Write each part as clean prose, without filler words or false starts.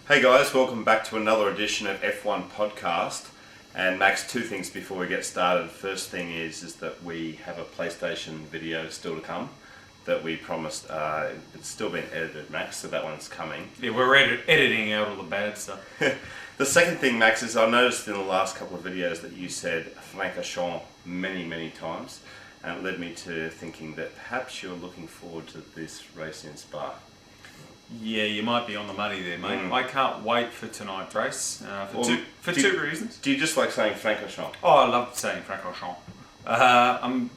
Hey guys, welcome back to another edition of F1 Podcast. And Max, two things before we get started. First thing is that we have a PlayStation video still to come that we promised. It's still been edited, Max, so that one's coming. Yeah, we're editing out all the bad stuff. The second thing, Max, is I noticed in the last couple of videos that you said Francorchamps many times, and it led me to thinking that perhaps you're looking forward to this race in Spa. Yeah, you might be on the money there, mate. I can't wait for tonight's race for two reasons. Do you just like saying Francorchamps? Oh, I love saying Francorchamps. I'm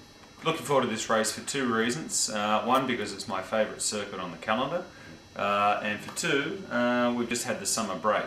looking forward to this race for two reasons. One, because it's my favourite circuit on the calendar, and for two, we've just had the summer break.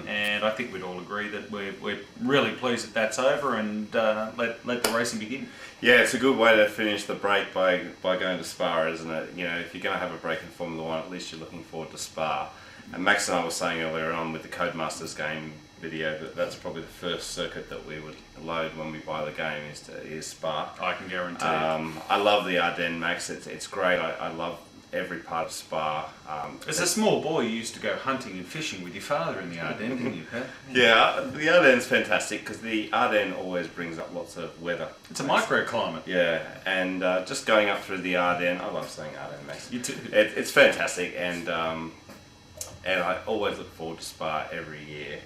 And I think we'd all agree that we're really pleased that that's over and let the racing begin. Yeah, it's a good way to finish the break by going to Spa, isn't it? You know, if you're going to have a break in Formula 1, at least you're looking forward to Spa. And Max and I were saying earlier on with the Codemasters game video that that's probably the first circuit that we would load when we buy the game is Spa. I can guarantee. I love the Ardennes, Max. It's great. I love every part of Spa. As a small boy, you used to go hunting and fishing with your father in the Ardennes, didn't you, Pat? Yeah, the Ardennes is fantastic because the Ardennes always brings up lots of weather. It's a microclimate. Yeah, and just going up through the Ardennes, I love saying Ardennes, Max. You too. It's fantastic, and I always look forward to Spa every year.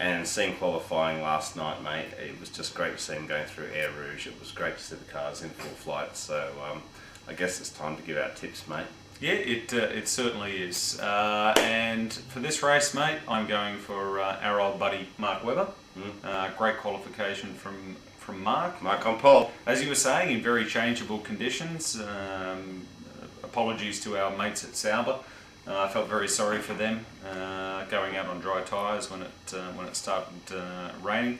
And seeing qualifying last night, mate, it was just great to see them going through Air Rouge. It was great to see the cars in full flight. So I guess it's time to give out tips, mate. Yeah, it certainly is. And for this race, mate, I'm going for our old buddy Mark Webber. Great qualification from Mark. Mark on pole. As you were saying, in very changeable conditions. Apologies to our mates at Sauber. I felt very sorry for them going out on dry tyres when it started raining.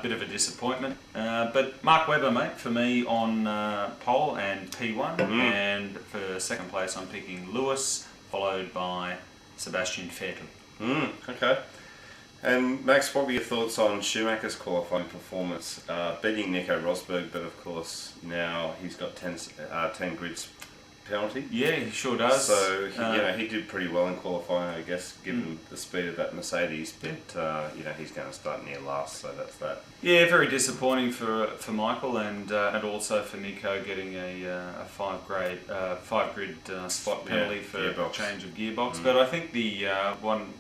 Bit of a disappointment, but Mark Webber, mate, for me on pole and P1, and for second place I'm picking Lewis, followed by Sebastian Vettel. Okay. And Max, what were your thoughts on Schumacher's qualifying performance, beating Nico Rosberg, but of course now he's got 10 grids penalty? Yeah, he sure does. So he did pretty well in qualifying, I guess, given the speed of that Mercedes. But he's going to start near last, so that's that. Yeah, very disappointing for Michael and also for Nico getting a 5-grid spot penalty for gearbox. Change of gearbox. But I think the one.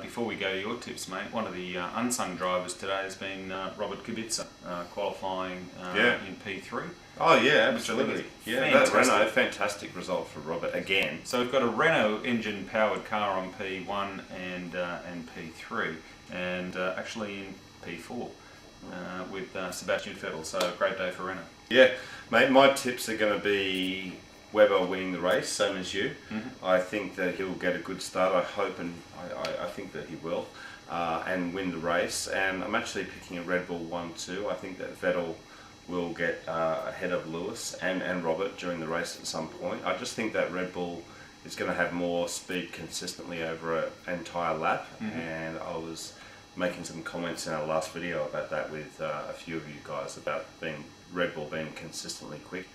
Before we go to your tips, mate, one of the unsung drivers today has been Robert Kubica, qualifying in P3. Oh yeah, absolutely. Yeah, that Renault, fantastic result for Robert again. So we've got a Renault engine-powered car on P1 and P3, and actually in P4 with Sebastian Vettel. So a great day for Renault. Yeah, mate. My tips are going to be Webber winning the race, same as you. I think that he'll get a good start. I hope, and I think that he will, and win the race. And I'm actually picking a Red Bull 1-2. I think that Vettel will get ahead of Lewis and Robert during the race at some point. I just think that Red Bull is going to have more speed consistently over an entire lap. And I was making some comments in our last video about that with a few of you guys about Red Bull being consistently quick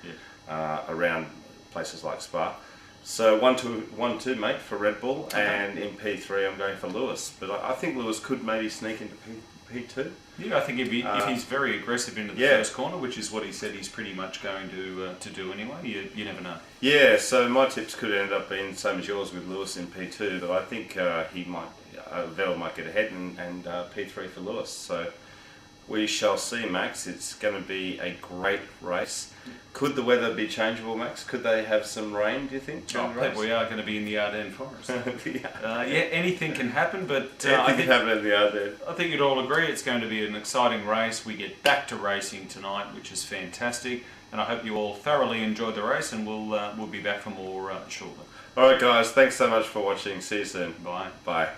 around places like Spa. So 1-2, mate, for Red Bull, and in P3 I'm going for Lewis. But I think Lewis could maybe sneak into P2. Yeah, I think if he's very aggressive into the first corner, which is what he said he's pretty much going to do anyway, you never know. Yeah, so my tips could end up being the same as yours with Lewis in P2, but I think Vettel might get ahead and P3 for Lewis. So we shall see, Max. It's going to be a great race. Could the weather be changeable, Max? Could they have some rain, do you think? We are going to be in the Ardennes forest. Anything can happen, but I think happen in the Ardennes. I think you'd all agree it's going to be an exciting race. We get back to racing tonight, which is fantastic, and I hope you all thoroughly enjoyed the race, and we'll be back for more shortly. All right, guys. Thanks so much for watching. See you soon. Bye. Bye.